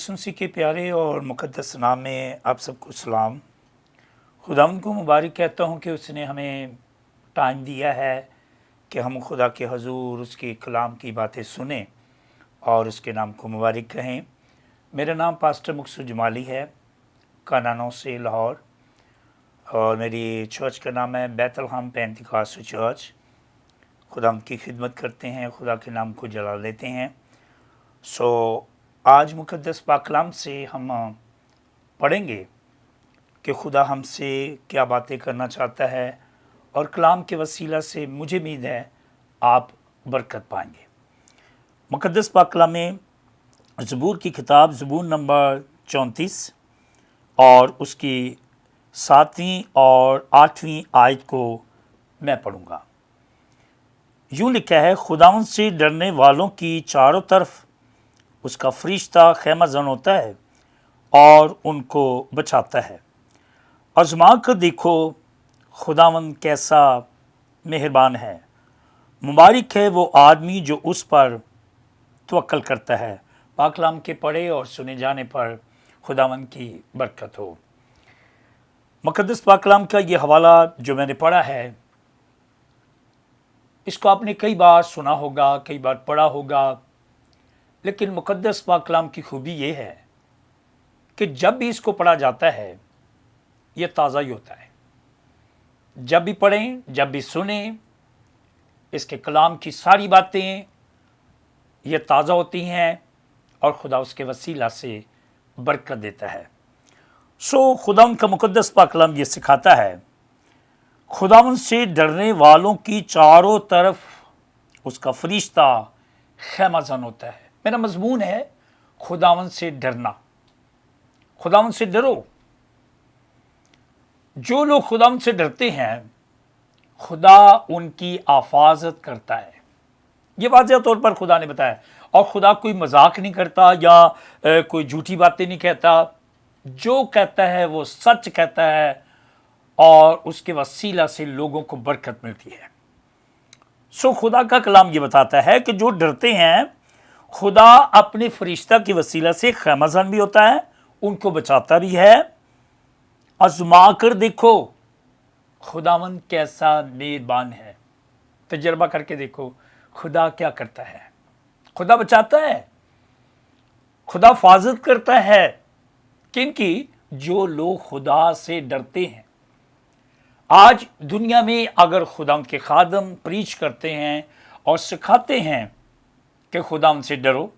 यीशु मसीह के प्यारे और मुक़द्दस नाम में आप सबको सलाम। खुदावंद को मुबारक कहता हूँ कि उसने हमें टाइम दिया है कि हम खुदा के हजूर उसके कलाम की बातें सुने और उसके नाम को मुबारक कहें। मेरा नाम पास्टर मुक्सुद जमाली है, कानानों से लाहौर, और मेरी चर्च का नाम है बैतलहम पेंटिकॉस्ट चर्च। खुदावंद की खिदमत करते हैं, खुदा के नाम को जला लेते हैं। आज मुक़द्दस पाक कलाम से हम पढ़ेंगे कि खुदा हमसे क्या बातें करना चाहता है, और कलाम के वसीला से मुझे उम्मीद है आप बरकत पाएंगे। मुक़द्दस पाक कलाम में ज़बूर की किताब ज़बूर नंबर 34 और उसकी 7वीं और 8वीं आयत को मैं पढ़ूँगा। यूँ लिखा है, खुदावंद से डरने वालों की चारों तरफ उसका फरिश्ता ख़ैमा ज़न होता है और उनको बचाता है। आज़मा कर देखो खुदावंद कैसा मेहरबान है। मुबारक है वो आदमी जो उस पर तवक्कल करता है। पाक कलाम के पढ़े और सुने जाने पर खुदावंद की बरकत हो। मुक़द्दस पाक कलाम का ये हवाला जो मैंने पढ़ा है, इसको आपने कई बार सुना होगा, कई बार पढ़ा होगा, लेकिन मुक़द्दस पाक कलाम की खूबी ये है कि जब भी इसको पढ़ा जाता है ये ताज़ा ही होता है। जब भी पढ़ें, जब भी सुने, इसके कलाम की सारी बातें ये ताज़ा होती हैं और खुदा उसके वसीला से बरकत देता है। खुदावंद का मुक़द्दस पाक कलाम ये सिखाता है, खुदावंद से डरने वालों की चारों तरफ उसका फरिश्ता ख़ैमा ज़न होता है। मेरा मज़मून है खुदावंद से डरना। खुदावंद से डरो। जो लोग खुदावंद से डरते हैं, खुदा उनकी आफाजत करता है। ये वाज़ेह तौर पर खुदा ने बताया, और खुदा कोई मजाक नहीं करता या कोई झूठी बातें नहीं कहता। जो कहता है वो सच कहता है और उसके वसीला से लोगों को बरकत मिलती है। खुदा का कलाम ये बताता है कि जो डरते हैं, खुदा अपने फरिश्ता के वसीला से ख़ैमा ज़न भी होता है, उनको बचाता भी है। आज़मा कर देखो खुदावंद कैसा मेहरबान है। तजर्बा करके देखो खुदा क्या करता है। खुदा बचाता है, खुदा हिफाजत करता है। क्योंकि जो लोग खुदा से डरते हैं, आज दुनिया में अगर खुदावंद के खादम प्रीच करते हैं और सिखाते हैं कि खुदावंद से डरो,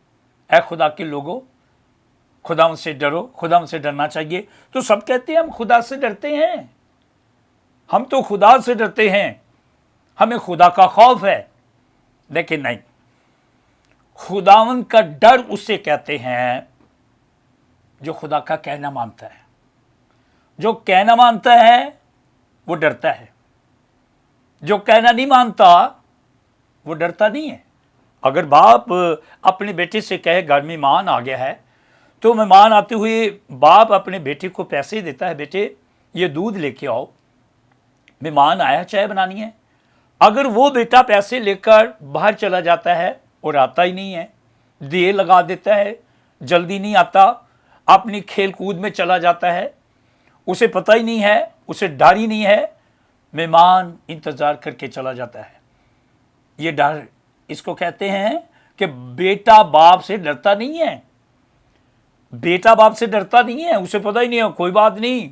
ऐ खुदा के लोगों खुदावंद से डरो, खुदावंद से डरना चाहिए, तो सब कहते हैं हम खुदा से डरते हैं, हम तो खुदा से डरते हैं, हमें खुदा का खौफ है। लेकिन नहीं, खुदावंद का डर उसे कहते हैं जो खुदा का कहना मानता है। जो कहना मानता है वो डरता है, जो कहना नहीं मानता वो डरता नहीं है। अगर बाप अपने बेटे से कहे घर में मेहमान आ गया है, तो मेहमान आते हुए बाप अपने बेटे को पैसे देता है, बेटे ये दूध लेके आओ, मेहमान आया, चाय बनानी है। अगर वो बेटा पैसे लेकर बाहर चला जाता है और आता ही नहीं है, देर लगा देता है, जल्दी नहीं आता, अपनी खेल कूद में चला जाता है, उसे पता ही नहीं है, उसे डर ही नहीं है, मेहमान इंतज़ार करके चला जाता है, ये डर, इसको कहते हैं कि बेटा बाप से डरता नहीं है। बेटा बाप से डरता नहीं है, उसे पता ही नहीं है, कोई बात नहीं।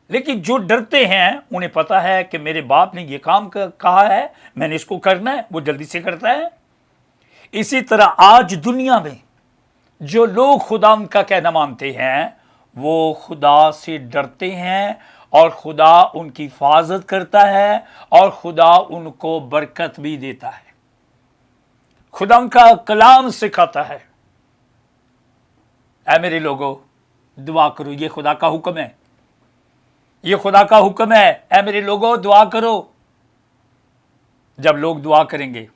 लेकिन जो डरते हैं उन्हें पता है कि मेरे बाप ने ये काम कहा है, मैंने इसको करना है, वो जल्दी से करता है। इसी तरह आज दुनिया में जो लोग खुदा उनका कहना मानते हैं, वो खुदा से डरते हैं और खुदा उनकी हिफाजत करता है और खुदा उनको बरकत भी देता है। खुदा उनका कलाम सिखाता है, ऐ मेरे लोगों दुआ करो, ये खुदा का हुक्म है, ये खुदा का हुक्म है, ऐ मेरे लोगों दुआ करो। जब लोग दुआ करेंगे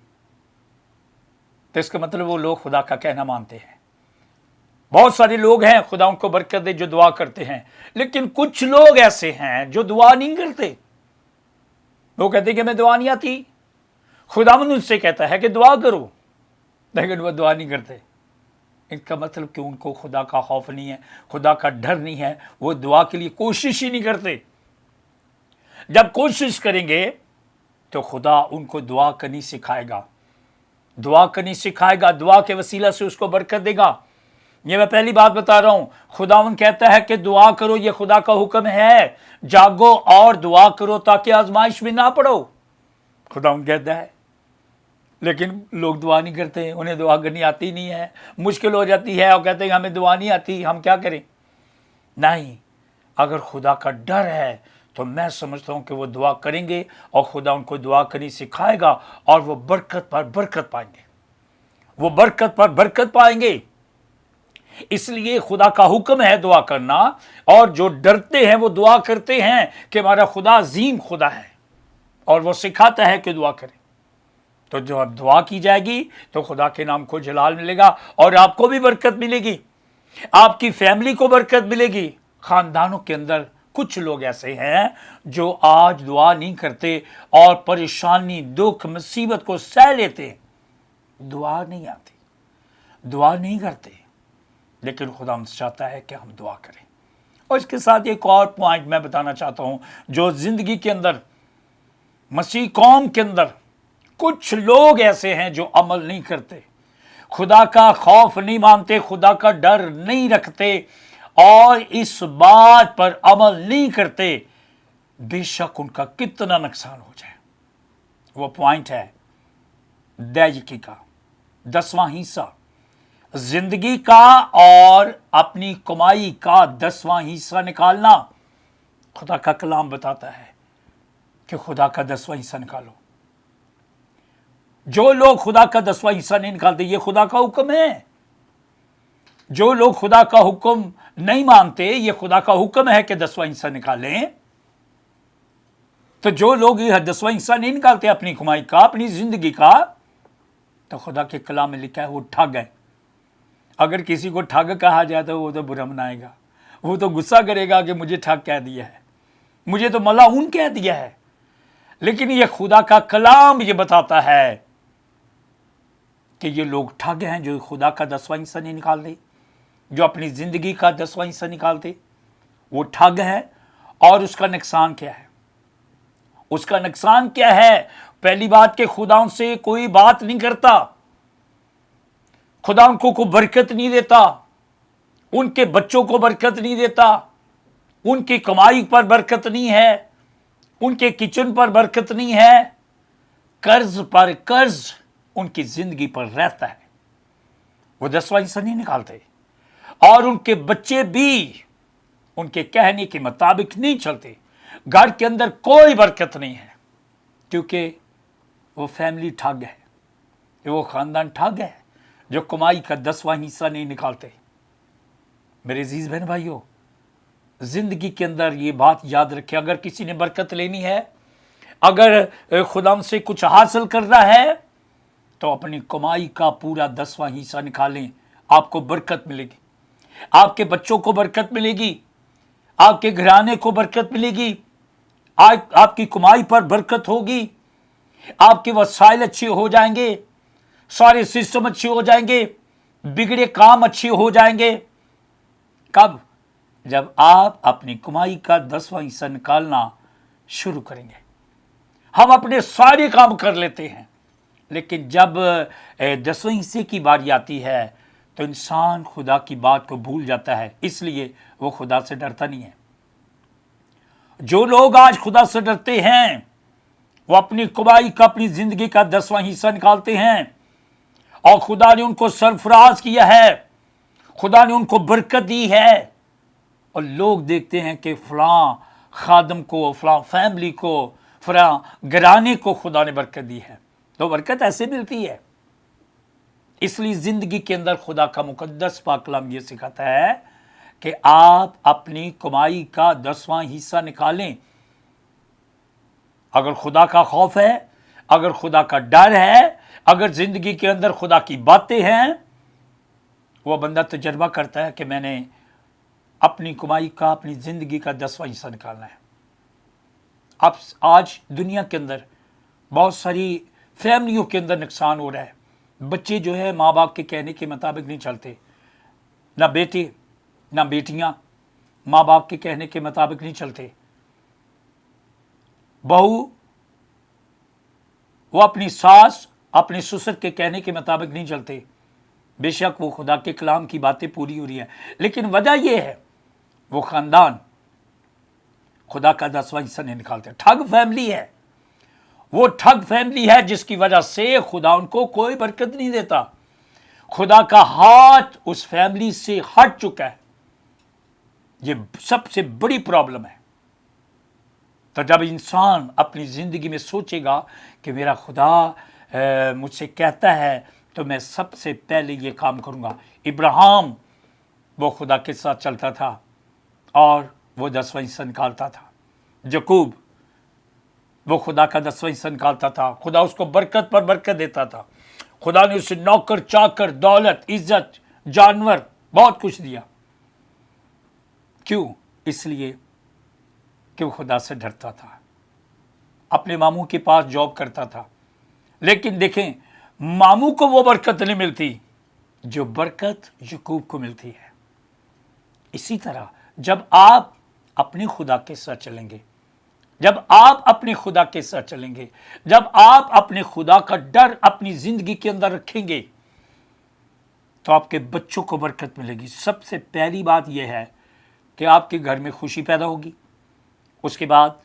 तो इसका मतलब वो लोग खुदा का कहना मानते हैं। बहुत सारे लोग हैं, खुदा उनको बरकत दे, जो दुआ करते हैं, लेकिन कुछ लोग ऐसे हैं जो दुआ नहीं करते। वो कहते हैं कि मैं दुआ नहीं आती, खुदावंद उनसे कहता है कि दुआ करो, लेकिन वो दुआ नहीं करते। इनका मतलब कि उनको खुदा का खौफ नहीं है, खुदा का डर नहीं है, वो दुआ के लिए कोशिश ही नहीं करते। जब कोशिश करेंगे तो खुदा उनको दुआ करनी सिखाएगा, दुआ करनी सिखाएगा, दुआ के वसीला से उसको बरकत देगा। ये मैं पहली बात बता रहा हूं, खुदावंद कहता है कि दुआ करो, ये खुदा का हुक्म है, जागो और दुआ करो ताकि आजमाइश में ना पड़ो, खुदावंद कहता है। लेकिन लोग दुआ नहीं करते, उन्हें दुआ करनी आती नहीं है, मुश्किल हो जाती है और कहते हैं हमें दुआ नहीं आती, हम क्या करें। नहीं, अगर खुदा का डर है तो मैं समझता हूं कि वो दुआ करेंगे और खुदा उनको दुआ करनी सिखाएगा और वो बरकत पर बरकत पाएंगे, वो बरकत पर बरकत पाएंगे। इसलिए खुदा का हुक्म है दुआ करना, और जो डरते हैं वो दुआ करते हैं कि हमारा खुदा अजीम खुदा है, और वो सिखाता है कि दुआ करें। तो जो अब दुआ की जाएगी तो खुदा के नाम को जलाल मिलेगा और आपको भी बरकत मिलेगी, आपकी फैमिली को बरकत मिलेगी। खानदानों के अंदर कुछ लोग ऐसे हैं जो आज दुआ नहीं करते और परेशानी, दुख, मुसीबत को सह लेते हैं, दुआ नहीं आती, दुआ नहीं करते, लेकिन खुदा चाहता है कि हम दुआ करें। और इसके साथ एक और पॉइंट मैं बताना चाहता हूं, जो जिंदगी के अंदर, मसीह कौम के अंदर कुछ लोग ऐसे हैं जो अमल नहीं करते, खुदा का खौफ नहीं मानते, खुदा का डर नहीं रखते और इस बात पर अमल नहीं करते, बेशक उनका कितना नुकसान हो जाए। वो पॉइंट है दैजिकी का 10वां हिस्सा, जिंदगी का और अपनी कमाई का 10वां हिस्सा निकालना। खुदा का कलाम बताता है कि खुदा का 10वां हिस्सा निकालो। जो लोग खुदा का 10वां हिस्सा नहीं निकालते, ये खुदा का हुक्म है। जो लोग खुदा का हुक्म नहीं मानते, ये खुदा का हुक्म है कि 10वां हिस्सा निकालें। तो जो लोग ये 10वां हिस्सा नहीं निकालते अपनी कमाई का, अपनी जिंदगी का, तो खुदा के कलाम में लिखा है वो ठग है। अगर किसी को ठग कहा जाए तो वो तो बुरा मनाएगा, वो तो गुस्सा करेगा कि मुझे ठग कह दिया है, मुझे तो मलाऊन कह दिया है। लेकिन ये खुदा का कलाम ये बताता है कि ये लोग ठग हैं जो खुदा का 10वां हिस्सा नहीं निकालते, जो अपनी जिंदगी का 10वां हिस्सा निकालते, वो ठग है। और उसका नुकसान क्या है? उसका नुकसान क्या है? पहली बात कि खुदा उनसे कोई बात नहीं करता, खुदा उनको को बरकत नहीं देता, उनके बच्चों को बरकत नहीं देता, उनकी कमाई पर बरकत नहीं है, उनके किचन पर बरकत नहीं है, कर्ज पर कर्ज उनकी जिंदगी पर रहता है। वो 10वां हिस्सा नहीं निकालते और उनके बच्चे भी उनके कहने के मुताबिक नहीं चलते। घर के अंदर कोई बरकत नहीं है, क्योंकि वो फैमिली ठग है, वो खानदान ठग है जो कमाई का 10वां हिस्सा नहीं निकालते। मेरे अजीज बहन भाइयों, जिंदगी के अंदर ये बात याद रखें, अगर किसी ने बरकत लेनी है, अगर खुदा से कुछ हासिल करना है, तो अपनी कमाई का पूरा 10वां हिस्सा निकालें, आपको बरकत मिलेगी, आपके बच्चों को बरकत मिलेगी, आपके घराने को बरकत मिलेगी, आपकी कमाई पर बरकत होगी, आपके वसाइल अच्छे हो जाएंगे, सारे सिस्टम अच्छे हो जाएंगे, बिगड़े काम अच्छे हो जाएंगे। कब? जब आप अपनी कमाई का 10वां हिस्सा निकालना शुरू करेंगे। हम अपने सारे काम कर लेते हैं, लेकिन जब 10वें हिस्से की बारी आती है तो इंसान खुदा की बात को भूल जाता है, इसलिए वो खुदा से डरता नहीं है। जो लोग आज खुदा से डरते हैं, वो अपनी कमाई का, अपनी जिंदगी का 10वां हिस्सा निकालते हैं और खुदा ने उनको सरफराज किया है, खुदा ने उनको बरकत दी है। और लोग देखते हैं कि फलां खादम को, फलां फैमिली को, फलां घराने को खुदा ने बरकत दी है। तो बरकत ऐसे मिलती है। इसलिए जिंदगी के अंदर खुदा का मुकद्दस पाक कलाम ये सिखाता है कि आप अपनी कमाई का 10वां हिस्सा निकालें। अगर खुदा का खौफ है, अगर खुदा का डर है, अगर जिंदगी के अंदर खुदा की बातें हैं, वो बंदा तजर्बा करता है कि मैंने अपनी कमाई का, अपनी जिंदगी का 10वां हिस्सा निकालना है। अब आज दुनिया के अंदर बहुत सारी फैमिलियों के अंदर नुकसान हो रहा है। बच्चे जो है माँ बाप के कहने के मुताबिक नहीं चलते, ना बेटे ना बेटियां माँ बाप के कहने के मुताबिक नहीं चलते। बहू वो अपनी सास अपने ससुर के कहने के मुताबिक नहीं चलते। बेशक वो खुदा के कलाम की बातें पूरी हो रही है, लेकिन वजह यह है वो खानदान खुदा का 10वां हिस्सा नहीं निकालते। ठग फैमिली है, वो ठग फैमिली है जिसकी वजह से खुदा उनको कोई बरकत नहीं देता। खुदा का हाथ उस फैमिली से हट चुका है। ये सबसे बड़ी प्रॉब्लम है। तो जब इंसान अपनी जिंदगी में सोचेगा कि मेरा खुदा मुझसे कहता है तो मैं सबसे पहले ये काम करूंगा। इब्राहिम वो खुदा के साथ चलता था और वो 10वां हिस्सा निकालता था। यकूब वो खुदा का 10वां हिस्सा निकालता था। खुदा उसको बरकत पर बरकत देता था। खुदा ने उसे नौकर चाकर दौलत इज्जत जानवर बहुत कुछ दिया। क्यों? इसलिए कि वो खुदा से डरता था। अपने मामू के पास जॉब करता था, लेकिन देखें मामू को वो बरकत नहीं मिलती जो बरकत यकूब को मिलती है। इसी तरह जब आप अपने खुदा के साथ चलेंगे, जब आप अपने खुदा के साथ चलेंगे, जब आप अपने खुदा का डर अपनी जिंदगी के अंदर रखेंगे, तो आपके बच्चों को बरकत मिलेगी। सबसे पहली बात यह है कि आपके घर में खुशी पैदा होगी। उसके बाद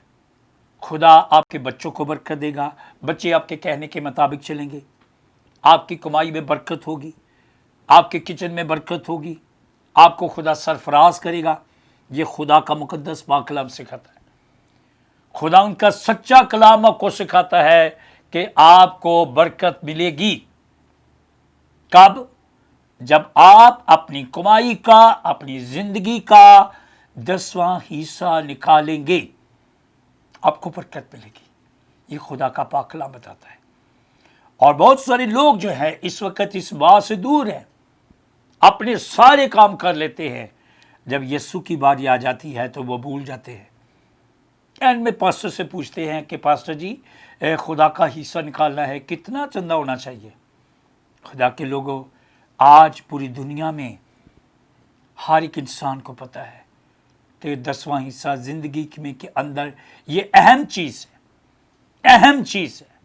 खुदा आपके बच्चों को बरकत देगा। बच्चे आपके कहने के मुताबिक चलेंगे। आपकी कमाई में बरकत होगी, आपके किचन में बरकत होगी, आपको खुदा सरफराज करेगा। ये खुदा का मुकद्दस पाक कलाम सिखाता है। खुदा उनका सच्चा कलाम आपको सिखाता है कि आपको बरकत मिलेगी। कब? जब आप अपनी कमाई का, अपनी जिंदगी का 10वां हिस्सा निकालेंगे, आपको बरकत मिलेगी। ये खुदा का पाक कलाम बताता है। और बहुत सारे लोग जो हैं इस वक्त इस बात से दूर हैं, अपने सारे काम कर लेते हैं। जब यीशु की बारी आ जाती है तो वो भूल जाते हैं। एंड में पास्टर से पूछते हैं कि पास्टर जी खुदा का हिस्सा निकालना है, कितना चंदा होना चाहिए? खुदा के लोगों, आज पूरी दुनिया में हर एक इंसान को पता है कि 10वां हिस्सा जिंदगी में के अंदर ये अहम चीज़ है, अहम चीज़ है।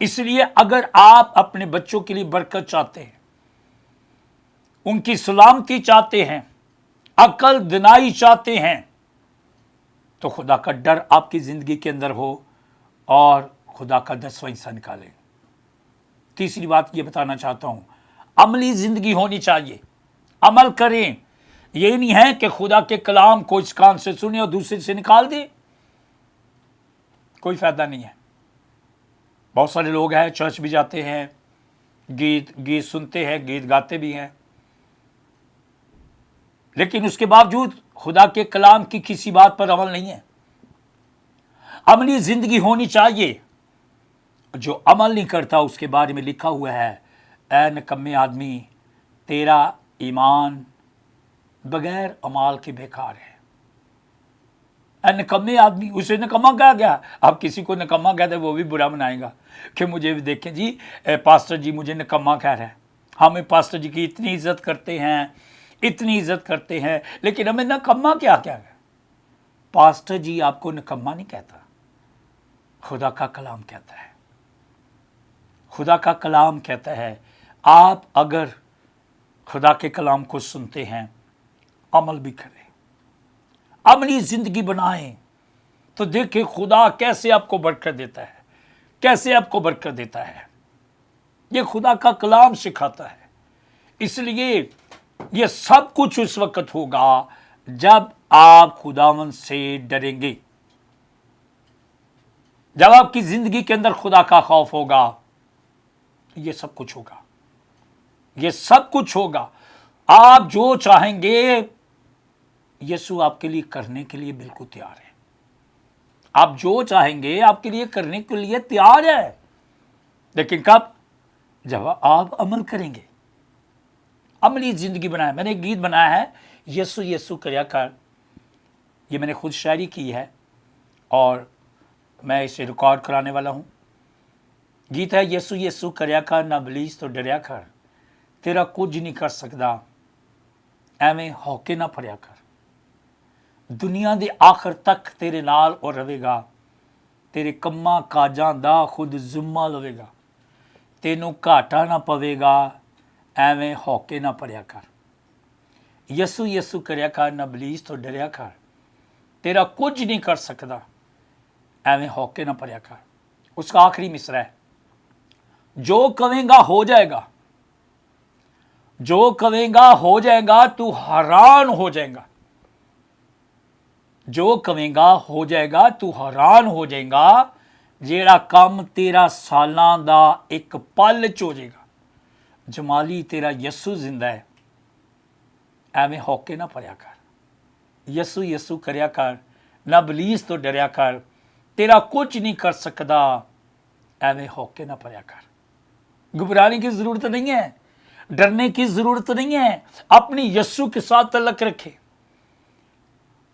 इसलिए अगर आप अपने बच्चों के लिए बरकत चाहते हैं, उनकी सलामती चाहते हैं, अकल दिनाई चाहते हैं, तो खुदा का डर आपकी ज़िंदगी के अंदर हो और खुदा का 10वां हिस्सा निकालें। तीसरी बात ये बताना चाहता हूँ, अमली ज़िंदगी होनी चाहिए। अमल करें। ये नहीं है कि खुदा के कलाम को इस कान से सुने और दूसरे से निकाल दे, कोई फ़ायदा नहीं है। बहुत सारे लोग हैं, चर्च भी जाते हैं, गीत सुनते हैं, गीत गाते भी हैं, लेकिन उसके बावजूद खुदा के कलाम की किसी बात पर अमल नहीं है। अमली जिंदगी होनी चाहिए। जो अमल नहीं करता उसके बारे में लिखा हुआ है, ऐ निकम्मे आदमी, तेरा ईमान बगैर अमाल के बेकार है। ऐ निकम्मे आदमी, उसे निकम्मा कहा गया। अब किसी को निकम्मा कहते वो भी बुरा मनाएगा कि मुझे भी देखें जी, पास्टर जी मुझे निकम्मा कह रहा है। हमें पास्टर जी की इतनी इज्जत करते हैं, इतनी इज्जत करते हैं, लेकिन हमें निकम्मा क्या क्या है? पास्टर जी आपको निकम्मा नहीं कहता, खुदा का कलाम कहता है। खुदा का कलाम कहता है आप अगर खुदा के कलाम को सुनते हैं, अमल भी करें, अमली जिंदगी बनाएं, तो देखिए खुदा कैसे आपको बरकत देता है, कैसे आपको बरकत देता है। ये खुदा का कलाम सिखाता है। इसलिए ये सब कुछ उस वक्त होगा जब आप खुदावंद से डरेंगे, जब आपकी जिंदगी के अंदर खुदा का खौफ होगा। ये सब कुछ होगा, ये सब कुछ होगा। आप जो चाहेंगे यीशु आपके लिए करने के लिए बिल्कुल तैयार है। आप जो चाहेंगे आपके लिए करने के लिए तैयार है, लेकिन कब? जब आप अमल करेंगे, अमली जिंदगी बनाए। मैंने एक गीत बनाया है, यीशु यीशु करया कर। ये मैंने खुद शायरी की है और मैं इसे रिकॉर्ड कराने वाला हूँ। गीत है, यीशु यीशु करया कर, ना इबलीस तो डरया कर, तेरा कुछ नहीं कर सकता ਐਵੇਂ ਹੌਕੇ ਨਾ ਭਰਿਆ ਕਰ। ਦੁਨੀਆ ਦੇ ਆਖਰ ਤੱਕ ਤੇਰੇ ਨਾਲ ਉਹ ਰਹੇਗਾ, ਤੇਰੇ ਕੰਮਾਂ ਕਾਜਾਂ ਦਾ ਖੁਦ ਜ਼ਿੰਮਾ ਲਵੇਗਾ, ਤੈਨੂੰ ਘਾਟਾ ਨਾ ਪਵੇਗਾ। ਐਵੇਂ ਹੌਕੇ ਨਾ ਭਰਿਆ ਕਰ। ਯਸੂ ਯਸੂ ਕਰਿਆ ਕਰ, ਨਾ ਇਬਲੀਸ ਤੋਂ ਡਰਿਆ ਕਰ। तेरा कुछ नहीं कर सकता, एवं हौके ना भरिया कर। उसका आखिरी मिसरा है, जो कवेगा हो जाएगा, जो कवेगा हो जाएगा, तू हैरान हो जाएगा। जो कवेगा हो जाएगा, तू हैरान हो जाएगा। जेड़ा काम 13 सालां दा एक पल च हो जाएगा। जमाली तेरा यसू जिंदा है, एवं हौके ना भरिया कर। यसू यसू करया कर, ना इबलीस तो डरिया कर। तेरा कुछ नहीं कर सकता, एवं हौके ना भरिया कर। घबराने की ज़रूरत नहीं है, डरने की ज़रूरत नहीं है। अपनी यसू के साथ तल्लक रखे,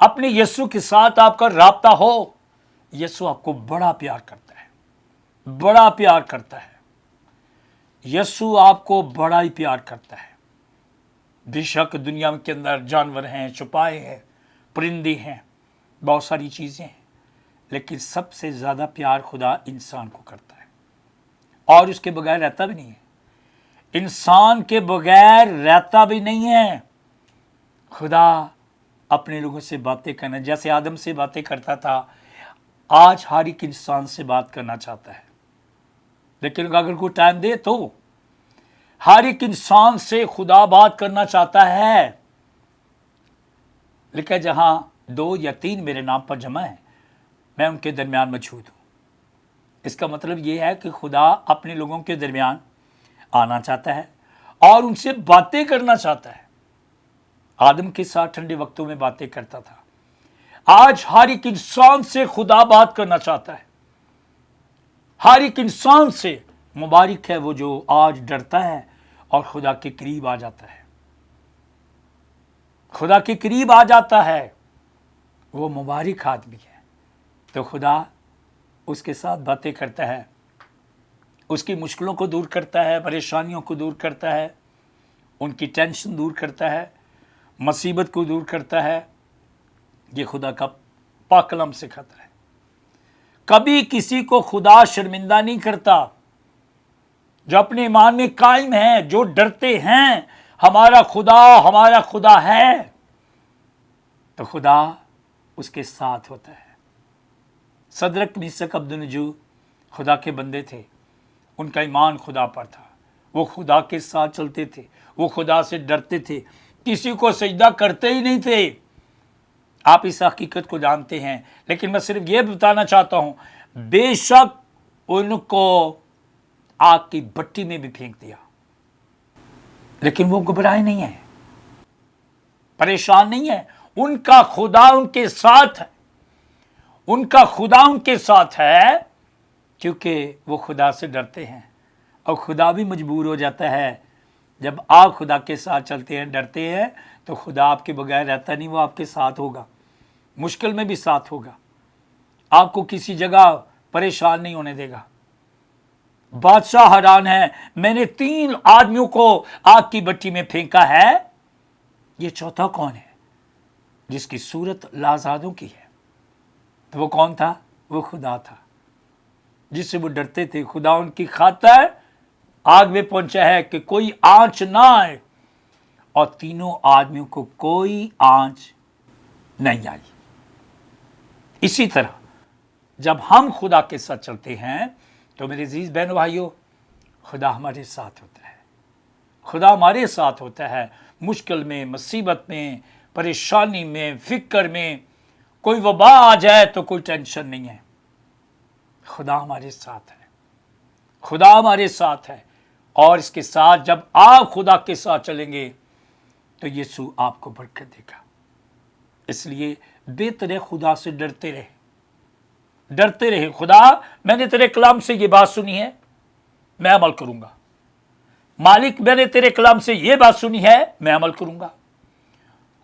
अपने यसू के साथ आपका राब्ता हो। यसू आपको बड़ा प्यार करता है, बड़ा प्यार करता है। यसू आपको बड़ा ही प्यार करता है। बेशक दुनिया के अंदर जानवर हैं, छुपाए हैं, परिंदे हैं, बहुत सारी चीज़ें हैं, लेकिन सबसे ज़्यादा प्यार खुदा इंसान को करता है, और उसके बगैर रहता भी नहीं है। इंसान के बगैर रहता भी नहीं है। खुदा अपने लोगों से बातें करना, जैसे आदम से बातें करता था, आज हर एक इंसान से बात करना चाहता है। लेकिन अगर कोई टाइम दे तो हर एक इंसान से खुदा बात करना चाहता है। लेकिन जहाँ 2 या 3 मेरे नाम पर जमा है, मैं उनके दरमियान मौजूद हूँ। इसका मतलब ये है कि खुदा अपने लोगों के दरमियान आना चाहता है और उनसे बातें करना चाहता है। आदम के साथ ठंडे वक्तों में बातें करता था, आज हर एक इंसान से खुदा बात करना चाहता है। हर एक इंसान से। मुबारक है वो जो आज डरता है और खुदा के करीब आ जाता है। खुदा के करीब आ जाता है, वो मुबारक आदमी है। तो खुदा उसके साथ बातें करता है, उसकी मुश्किलों को दूर करता है, परेशानियों को दूर करता है, उनकी टेंशन दूर करता है, मुसीबत को दूर करता है। ये खुदा का पाक कलाम सिखाता है। कभी किसी को खुदा शर्मिंदा नहीं करता। जो अपने ईमान में कायम हैं, जो डरते हैं हमारा खुदा है, तो खुदा उसके साथ होता है। सदरक मीसक अब्दुन्नजू खुदा के बंदे थे, उनका ईमान खुदा पर था, वो खुदा के साथ चलते थे, वो खुदा से डरते थे, किसी को सजदा करते ही नहीं थे। आप इस हकीकत को जानते हैं, लेकिन मैं सिर्फ ये बताना चाहता हूँ, बेशक उनको आग की भट्टी में भी फेंक दिया, लेकिन वो घबराए नहीं है, परेशान नहीं है। उनका खुदा उनके साथ है, उनका खुदा उनके साथ है, क्योंकि वो खुदा से डरते हैं। और खुदा भी मजबूर हो जाता है, जब आप खुदा के साथ चलते हैं, डरते हैं, तो खुदा आपके बगैर रहता नहीं, वो आपके साथ होगा, मुश्किल में भी साथ होगा, आपको किसी जगह परेशान नहीं होने देगा। बादशाह हैरान है, मैंने 3 आदमियों को आग की भट्टी में फेंका है, ये चौथा कौन है जिसकी सूरत लाज़ादों की है? तो वो कौन था? वो खुदा था, जिससे वो डरते थे। खुदा उनकी खातिर आग में पहुंचा है कि कोई आंच ना आए, और तीनों आदमियों को कोई आंच नहीं आई। इसी तरह जब हम खुदा के साथ चलते हैं, तो मेरे अजीज बहनों भाइयों, खुदा हमारे साथ होता है। खुदा हमारे साथ होता है, मुश्किल में, मुसीबत में, परेशानी में, फिक्र में। कोई वबा आ जाए तो कोई टेंशन नहीं है, खुदा हमारे साथ है, खुदा हमारे साथ है। और इसके साथ जब आप खुदा के साथ चलेंगे, तो यीशु आपको बरकत देगा। इसलिए बेहतर है खुदा से डरते रहे, डरते रहे। खुदा, मैंने तेरे कलाम से ये बात सुनी है, मैं अमल करूंगा। मालिक, मैंने तेरे कलाम से ये बात सुनी है, मैं अमल करूंगा।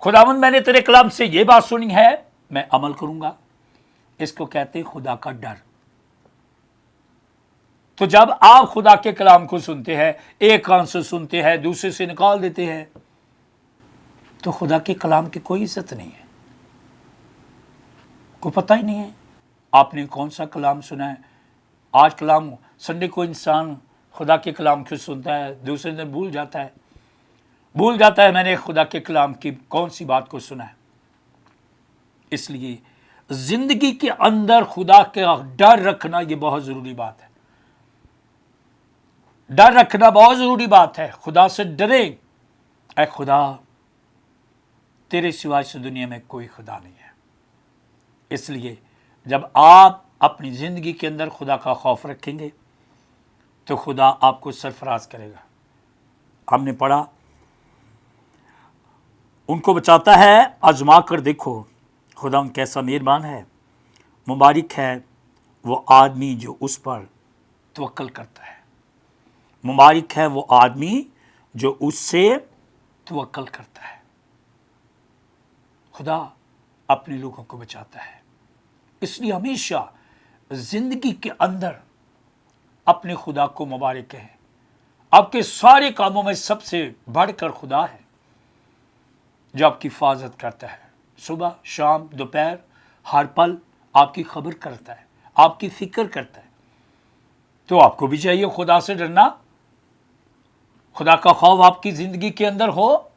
खुदावंद, मैंने तेरे कलाम से ये बात सुनी है, मैं अमल करूंगा। इसको कहते हैं खुदा का डर। तो जब आप खुदा के कलाम को सुनते हैं, एक कान से सुनते हैं, दूसरे से निकाल देते हैं, तो खुदा के कलाम की कोई इज्जत नहीं है, कोई पता ही नहीं है आपने कौन सा कलाम सुना है। आज कलाम संडे को इंसान खुदा के कलाम क्यों सुनता है, दूसरे दिन भूल जाता है मैंने खुदा के कलाम की कौन सी बात को सुना है। इसलिए जिंदगी के अंदर खुदा का डर रखना ये बहुत जरूरी बात है। डर रखना बहुत जरूरी बात है। खुदा से डरे, ऐ खुदा तेरे सिवाय से दुनिया में कोई खुदा नहीं है। इसलिए जब आप अपनी जिंदगी के अंदर खुदा का खौफ रखेंगे तो खुदा आपको सरफराज करेगा। हमने पढ़ा, उनको बचाता है, आजमा कर देखो खुदा कैसा मेहरबान है। मुबारक है वो आदमी जो उस पर तवक्कल करता है। मुबारक है वो आदमी जो उससे तवक्कल करता है। खुदा अपने लोगों को बचाता है। इसलिए हमेशा जिंदगी के अंदर अपने खुदा को मुबारक कहें। आपके सारे कामों में सबसे बढ़कर खुदा है जो आपकी हिफाजत करता है। सुबह शाम दोपहर हर पल आपकी खबर करता है, आपकी फिक्र करता है। तो आपको भी चाहिए खुदा से डरना, खुदा का खौफ आपकी जिंदगी के अंदर हो,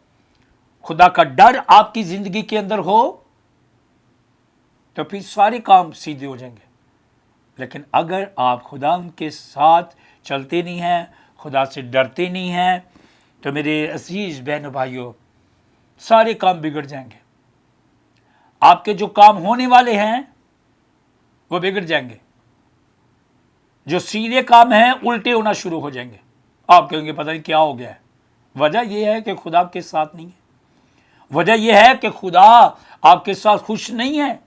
खुदा का डर आपकी जिंदगी के अंदर हो, तो फिर सारे काम सीधे हो जाएंगे। लेकिन अगर आप खुदा के साथ चलते नहीं हैं, खुदा से डरते नहीं हैं, तो मेरे अजीज बहनों भाइयों सारे काम बिगड़ जाएंगे। आपके जो काम होने वाले हैं वो बिगड़ जाएंगे। जो सीधे काम हैं उल्टे होना शुरू हो जाएंगे। आप कहेंगे पता नहीं क्या हो गया है। वजह यह है कि खुदा आपके साथ नहीं है। वजह यह है कि खुदा आपके साथ खुश नहीं है।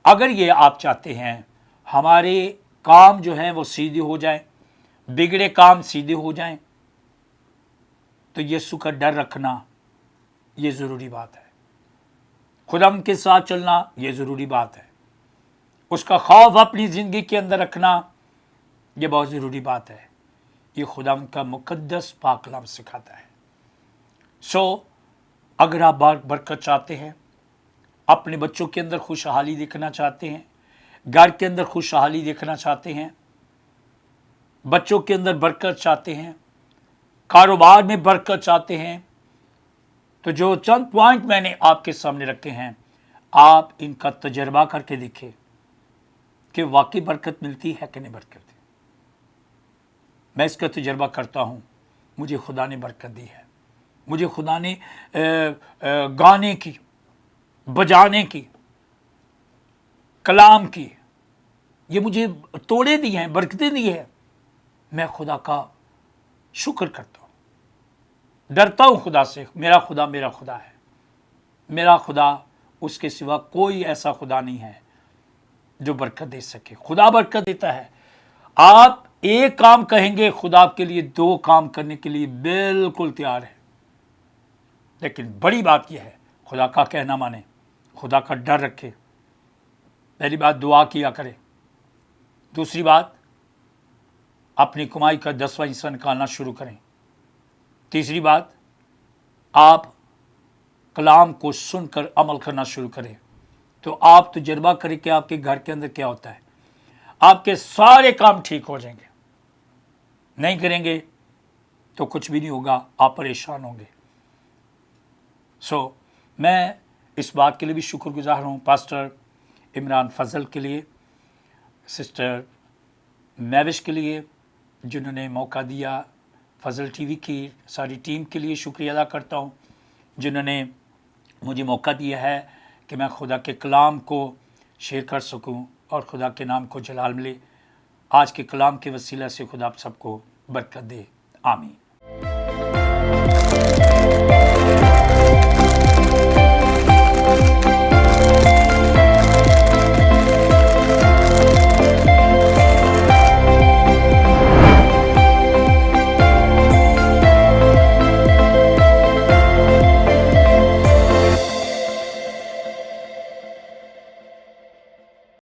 अगर ये आप चाहते हैं हमारे काम जो हैं वो सीधे हो जाएं, बिगड़े काम सीधे हो जाएं, तो यीशु का डर रखना ये ज़रूरी बात है। खुदा के साथ चलना ये ज़रूरी बात है। उसका खौफ अपनी ज़िंदगी के अंदर रखना ये बहुत ज़रूरी बात है। ये खुदा का मुकद्दस पाक कलाम सिखाता है। अगर आप बरकत चाहते हैं, अपने बच्चों के अंदर खुशहाली देखना चाहते हैं, घर के अंदर खुशहाली देखना चाहते हैं, बच्चों के अंदर बरकत चाहते हैं, कारोबार में बरकत चाहते हैं, तो जो चंद पॉइंट मैंने आपके सामने रखे हैं, आप इनका तजर्बा करके देखें कि वाकई बरकत मिलती है कि नहीं बरकत। मैं इसका तजर्बा करता हूँ। मुझे खुदा ने बरकत दी है। मुझे खुदा ने गाने की, बजाने की, कलाम की, ये मुझे तोड़े दिए हैं, बरकतें दी है। मैं खुदा का शुक्र करता हूँ, डरता हूँ खुदा से। मेरा खुदा है। मेरा खुदा, उसके सिवा कोई ऐसा खुदा नहीं है जो बरकत दे सके। खुदा बरकत देता है। आप एक काम कहेंगे, खुदा आपके लिए दो काम करने के लिए बिल्कुल तैयार है। लेकिन बड़ी बात यह है, खुदा का कहना माने, खुदा का डर रखे। पहली बात, दुआ किया करें। दूसरी बात, अपनी कमाई का 10वां हिस्सा निकालना शुरू करें। तीसरी बात, आप कलाम को सुनकर अमल करना शुरू करें। तो आप तजुर्बा करें कि आपके घर के अंदर क्या होता है। आपके सारे काम ठीक हो जाएंगे। नहीं करेंगे तो कुछ भी नहीं होगा, आप परेशान होंगे। मैं इस बात के लिए भी शुक्रगुजार हूँ पास्टर इमरान फजल के लिए, सिस्टर मैविश के लिए, जिन्होंने मौका दिया। फजल टीवी की सारी टीम के लिए शुक्रिया अदा करता हूँ, जिन्होंने मुझे मौका दिया है कि मैं खुदा के कलाम को शेयर कर सकूं और खुदा के नाम को जलाल मिले। आज के कलाम के वसीला से खुदा आप सबको बरकत दे। आमीन।